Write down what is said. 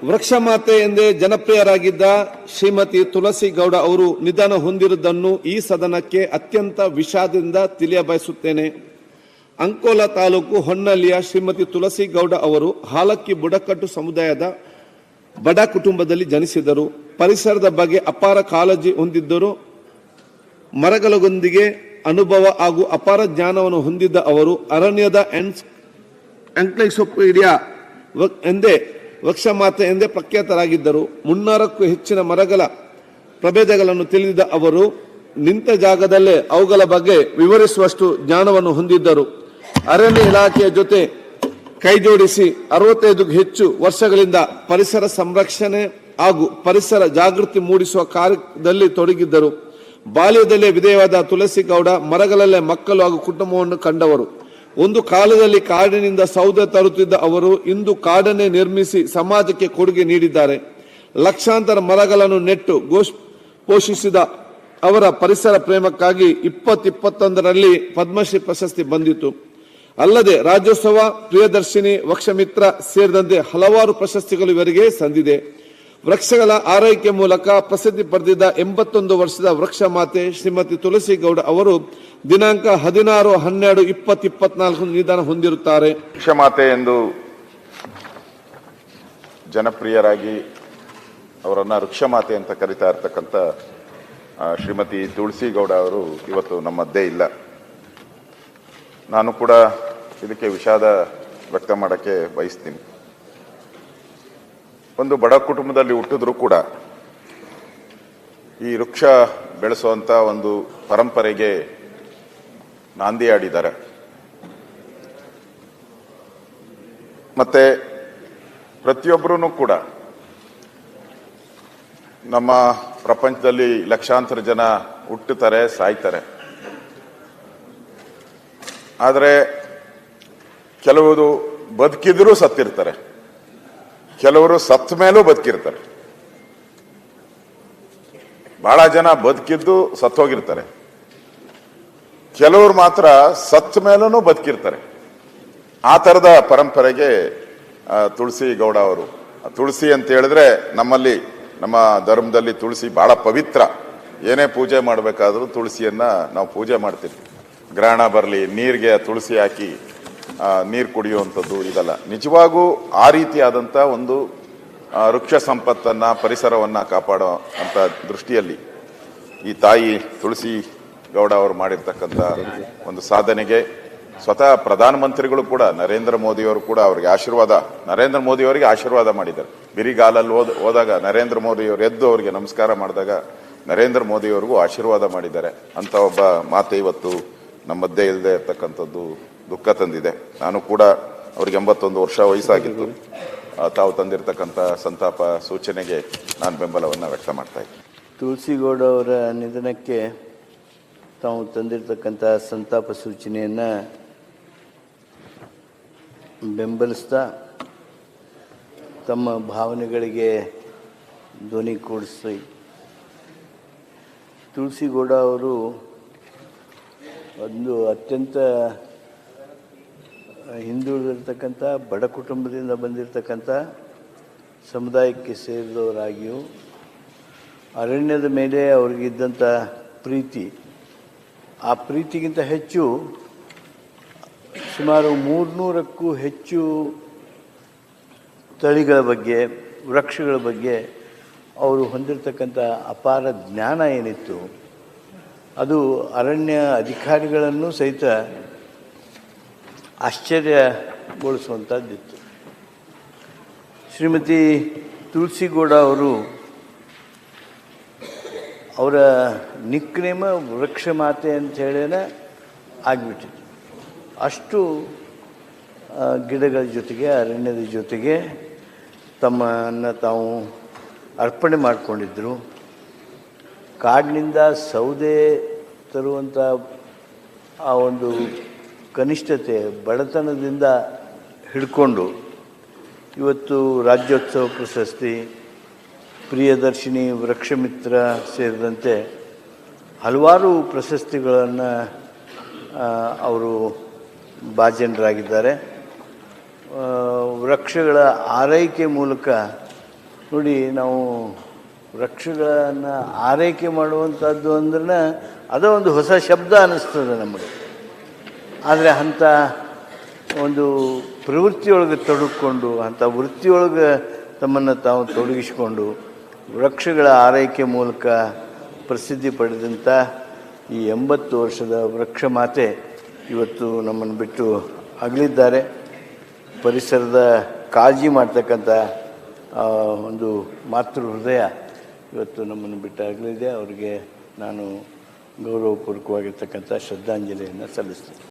ವೃಕ್ಷ ಮಾತೆ ಎಂದೇ ಜನಪ್ರಿಯರಾಗಿದ್ದ ಶ್ರೀಮತಿ ತುಳಸಿ ಗೌಡ ಅವರು ನಿಧನ ಹೊಂದಿರುವುದನ್ನು ಈ ಸದನಕ್ಕೆ ಅತ್ಯಂತ ವಿಷಾದದಿಂದ ತಿಳಿಯಬಯಸುತ್ತೇನೆ. ಅಂಕೋಲಾ ತಾಲೂಕು ಹೊನ್ನಳ್ಳಿಯ ಶ್ರೀಮತಿ ತುಳಸಿ ಗೌಡ ಅವರು ಹಾಲಕ್ಕಿ ಬುಡಕಟ್ಟು ಸಮುದಾಯದ ಬಡ ಕುಟುಂಬದಲ್ಲಿ ಜನಿಸಿದರು. ಪರಿಸರದ ಬಗ್ಗೆ ಅಪಾರ ಕಾಳಜಿ ಹೊಂದಿದ್ದರು. ಮರಗಳೊಂದಿಗೆ ಅನುಭವ ಹಾಗೂ ಅಪಾರ ಜ್ಞಾನವನ್ನು ಹೊಂದಿದ್ದ ಅವರು ಅರಣ್ಯದ ಎಂಕ್ಲೈಸೋಪೀಡಿಯಾ ಎಂದೇ ವೃಕ್ಷ ಮಾತೆ ಎಂದೇ ಪ್ರಖ್ಯಾತರಾಗಿದ್ದರು. 300ಕ್ಕೂ ಹೆಚ್ಚಿನ ಮರಗಳ ಪ್ರಭೇದಗಳನ್ನು ತಿಳಿದ ಅವರು ನಿಂತ ಜಾಗದಲ್ಲೇ ಅವುಗಳ ಬಗ್ಗೆ ವಿವರಿಸುವಷ್ಟು ಜ್ಞಾನವನ್ನು ಹೊಂದಿದ್ದರು. ಅರಣ್ಯ ಇಲಾಖೆಯ ಜೊತೆ ಕೈಜೋಡಿಸಿ 65ಕ್ಕೂ ಹೆಚ್ಚು ವರ್ಷಗಳಿಂದ ಪರಿಸರ ಸಂರಕ್ಷಣೆ ಹಾಗೂ ಪರಿಸರ ಜಾಗೃತಿ ಮೂಡಿಸುವ ಕಾರ್ಯದಲ್ಲಿ ತೊಡಗಿದ್ದರು. ಬಾಲ್ಯದಲ್ಲೇ ವಿಧೇಯವಾದ ತುಳಸಿ ಗೌಡ ಮರಗಳಲ್ಲೇ ಮಕ್ಕಳು ಹಾಗೂ ಕುಟುಂಬವನ್ನು ಕಂಡವರು. ಒಂದು ಕಾಲದಲ್ಲಿ ಕಾಡಿನಿಂದ ಸೌದೆ ತರುತ್ತಿದ್ದ ಅವರು ಇಂದು ಕಾಡನ್ನೇ ನಿರ್ಮಿಸಿ ಸಮಾಜಕ್ಕೆ ಕೊಡುಗೆ ನೀಡಿದ್ದಾರೆ. ಲಕ್ಷಾಂತರ ಮರಗಳನ್ನು ನೆಟ್ಟು ಪೋಷಿಸಿದ ಅವರ ಪರಿಸರ ಪ್ರೇಮಕ್ಕಾಗಿ 2021ರಲ್ಲಿ ಪದ್ಮಶ್ರೀ ಪ್ರಶಸ್ತಿ ಬಂದಿತು. ಅಲ್ಲದೆ ರಾಜ್ಯೋತ್ಸವ, ಪ್ರಿಯದರ್ಶಿನಿ, ವೃಕ್ಷಮಿತ್ರ ಸೇರಿದಂತೆ ಹಲವಾರು ಪ್ರಶಸ್ತಿಗಳು ಇವರಿಗೆ ಸಂದಿದೆ. ವೃಕ್ಷಗಳ ಆರೈಕೆ ಮೂಲಕ ಪ್ರಸಿದ್ಧಿ ಪಡೆದಿದ್ದ 81 ವರ್ಷದ ವೃಕ್ಷ ಮಾತೆ ಶ್ರೀಮತಿ ತುಳಸಿ ಗೌಡ ಅವರು ದಿನಾಂಕ 16/12/2024 ನಿಧನ ಹೊಂದಿರುತ್ತಾರೆ. ವೃಕ್ಷ ಮಾತೆ ಎಂದು ಜನಪ್ರಿಯರಾಗಿ ಅವರನ್ನ ವೃಕ್ಷ ಮಾತೆ ಅಂತ ಕರೀತಾ ಇರ್ತಕ್ಕಂಥ ಶ್ರೀಮತಿ ತುಳಸಿ ಗೌಡ ಅವರು ಇವತ್ತು ನಮ್ಮ ಮಧ್ಯೆ ಇಲ್ಲ. ನಾನು ಕೂಡ ಇದಕ್ಕೆ ವಿಷಾದ ವ್ಯಕ್ತ ಮಾಡೋಕ್ಕೆ ಬಯಸ್ತೀನಿ. ಒಂದು ಬಡ ಕುಟುಂಬದಲ್ಲಿ ಹುಟ್ಟಿದ್ರೂ ಕೂಡ ಈ ವೃಕ್ಷ ಬೆಳೆಸುವಂತ ಒಂದು ಪರಂಪರೆಗೆ ನಾಂದಿ ಆಡಿದ್ದಾರೆ. ಮತ್ತೆ ಪ್ರತಿಯೊಬ್ಬರೂ ಕೂಡ ನಮ್ಮ ಪ್ರಪಂಚದಲ್ಲಿ ಲಕ್ಷಾಂತರ ಜನ ಹುಟ್ಟುತ್ತಾರೆ, ಸಾಯ್ತಾರೆ. ಆದರೆ ಕೆಲವರು ಬದುಕಿದ್ರೂ ಸತ್ತಿರ್ತಾರೆ, ಕೆಲವರು ಸತ್ತ ಮೇಲೂ ಬದುಕಿರ್ತಾರೆ. ಬಹಳ ಜನ ಬದುಕಿದ್ದು ಸತ್ತೋಗಿರ್ತಾರೆ, ಕೆಲವರು ಮಾತ್ರ ಸತ್ತ ಮೇಲೂ ಬದುಕಿರ್ತಾರೆ. ಆ ಥರದ ಪರಂಪರೆಗೆ ತುಳಸಿ ಗೌಡ ಅವರು. ತುಳಸಿ ಅಂತ ಹೇಳಿದ್ರೆ ನಮ್ಮಲ್ಲಿ, ನಮ್ಮ ಧರ್ಮದಲ್ಲಿ ತುಳಸಿ ಬಹಳ ಪವಿತ್ರ. ಏನೇ ಪೂಜೆ ಮಾಡಬೇಕಾದ್ರೂ ತುಳಸಿಯನ್ನ ನಾವು ಪೂಜೆ ಮಾಡ್ತೀವಿ. ಗ್ರಹಣ ಬರಲಿ, ನೀರಿಗೆ ತುಳಸಿ ಹಾಕಿ ನೀರು ಕುಡಿಯುವಂಥದ್ದು ಇದಲ್ಲ. ನಿಜವಾಗೂ ಆ ರೀತಿಯಾದಂಥ ಒಂದು ವೃಕ್ಷ ಸಂಪತ್ತನ್ನು, ಪರಿಸರವನ್ನು ಕಾಪಾಡೋ ಅಂಥ ದೃಷ್ಟಿಯಲ್ಲಿ ಈ ತಾಯಿ ತುಳಸಿ ಗೌಡ ಅವರು ಮಾಡಿರ್ತಕ್ಕಂಥ ಒಂದು ಸಾಧನೆಗೆ ಸ್ವತಃ ಪ್ರಧಾನಮಂತ್ರಿಗಳು ಕೂಡ, ನರೇಂದ್ರ ಮೋದಿಯವರು ಕೂಡ ಅವರಿಗೆ ನರೇಂದ್ರ ಮೋದಿಯವರಿಗೆ ಆಶೀರ್ವಾದ ಮಾಡಿದ್ದಾರೆ. ಬಿರಿಗಾಲಲ್ಲಿ ಹೋದಾಗ ನರೇಂದ್ರ ಮೋದಿಯವರು ಎದ್ದು ಅವರಿಗೆ ನಮಸ್ಕಾರ ಮಾಡಿದಾಗ ನರೇಂದ್ರ ಮೋದಿಯವರಿಗೂ ಆಶೀರ್ವಾದ ಮಾಡಿದ್ದಾರೆ. ಅಂತ ಒಬ್ಬ ಮಾತೆ ಇವತ್ತು ನಮ್ಮ ಮಧ್ಯೆ ಇಲ್ಲದೆ ಇರ್ತಕ್ಕಂಥದ್ದು ದುಃಖ ತಂದಿದೆ. ನಾನು ಕೂಡ ಅವ್ರಿಗೆ 81 ವರ್ಷ ವಯಸ್ಸಾಗಿತ್ತು. ತಾವು ತಂದಿರತಕ್ಕಂಥ ಸಂತಾಪ ಸೂಚನೆಗೆ ನಾನು ಬೆಂಬಲವನ್ನು ವ್ಯಕ್ತ ಮಾಡ್ತಾ ಇದ್ದೀನಿ. ತುಳಸಿಗೌಡ ಅವರ ನಿಧನಕ್ಕೆ ತಾವು ತಂದಿರತಕ್ಕಂಥ ಸಂತಾಪ ಸೂಚನೆಯನ್ನು ಬೆಂಬಲಿಸ್ತಾ ತಮ್ಮ ಭಾವನೆಗಳಿಗೆ ಧ್ವನಿ ಕೂಡಿಸಿ, ತುಳಸಿಗೌಡ ಅವರು ಒಂದು ಅತ್ಯಂತ ಹಿಂದುಳಿದಿರ್ತಕ್ಕಂಥ ಬಡ ಕುಟುಂಬದಿಂದ ಬಂದಿರತಕ್ಕಂಥ ಸಮುದಾಯಕ್ಕೆ ಸೇರಿದವರಾಗಿಯೂ ಅರಣ್ಯದ ಮೇಲೆ ಅವ್ರಿಗಿದ್ದಂಥ ಪ್ರೀತಿ, ಆ ಪ್ರೀತಿಗಿಂತ ಹೆಚ್ಚು ಸುಮಾರು 300ಕ್ಕೂ ಹೆಚ್ಚು ತಳಿಗಳ ಬಗ್ಗೆ, ವೃಕ್ಷಗಳ ಬಗ್ಗೆ ಅವರು ಹೊಂದಿರತಕ್ಕಂಥ ಅಪಾರ ಜ್ಞಾನ ಏನಿತ್ತು ಅದು ಅರಣ್ಯ ಅಧಿಕಾರಿಗಳನ್ನು ಸಹಿತ ಆಶ್ಚರ್ಯಗೊಳಿಸುವಂಥದ್ದಿತ್ತು. ಶ್ರೀಮತಿ ತುಳಸಿಗೌಡ ಅವರು, ಅವರ ನಿಕ್ನೇಮ ವೃಕ್ಷ ಮಾತೆ ಅಂತ ಹೇಳೇನೆ ಆಗಿಬಿಟ್ಟಿತ್ತು. ಅಷ್ಟು ಗಿಡಗಳ ಜೊತೆಗೆ, ಅರಣ್ಯದ ಜೊತೆಗೆ ತಮ್ಮನ್ನು ತಾವು ಅರ್ಪಣೆ ಮಾಡಿಕೊಂಡಿದ್ದರು. ಕಾಡಿನಿಂದ ಸೌದೆ ತರುವಂಥ ಆ ಒಂದು ಕನಿಷ್ಠತೆ, ಬಡತನದಿಂದ ಹಿಡ್ಕೊಂಡು ಇವತ್ತು ರಾಜ್ಯೋತ್ಸವ ಪ್ರಶಸ್ತಿ, ಪ್ರಿಯದರ್ಶಿನಿ, ವೃಕ್ಷಮಿತ್ರ ಸೇರಿದಂತೆ ಹಲವಾರು ಪ್ರಶಸ್ತಿಗಳನ್ನು ಅವರು ಭಾಜನರಾಗಿದ್ದಾರೆ. ವೃಕ್ಷಗಳ ಆರೈಕೆ ಮೂಲಕ ನೋಡಿ, ನಾವು ವೃಕ್ಷಗಳನ್ನು ಆರೈಕೆ ಮಾಡುವಂಥದ್ದು ಅಂದ್ರೆ ಅದೋ ಒಂದು ಹೊಸ ಶಬ್ದ ಅನ್ನಿಸ್ತದೆ ನಮಗೆ. ಆದರೆ ಅಂಥ ಒಂದು ಪ್ರವೃತ್ತಿಯೊಳಗೆ ತೊಡಗಿಕೊಂಡು, ಅಂಥ ವೃತ್ತಿಯೊಳಗೆ ತಮ್ಮನ್ನು ತಾವು ತೊಡಗಿಸಿಕೊಂಡು ವೃಕ್ಷಗಳ ಆರೈಕೆ ಮೂಲಕ ಪ್ರಸಿದ್ಧಿ ಪಡೆದಂಥ ಈ 80 ವರ್ಷದ ವೃಕ್ಷ ಮಾತೆ ಇವತ್ತು ನಮ್ಮನ್ನು ಬಿಟ್ಟು ಅಗಲಿದ್ದಾರೆ. ಪರಿಸರದ ಕಾಳಜಿ ಮಾಡ್ತಕ್ಕಂಥ ಒಂದು ಮಾತೃ ಹೃದಯ ಇವತ್ತು ನಮ್ಮನ್ನು ಬಿಟ್ಟು ಅಗಲಿದೆ. ಅವರಿಗೆ ನಾನು ಗೌರವಪೂರ್ವಕವಾಗಿರ್ತಕ್ಕಂಥ ಶ್ರದ್ಧಾಂಜಲಿಯನ್ನು ಸಲ್ಲಿಸ್ತೇನೆ.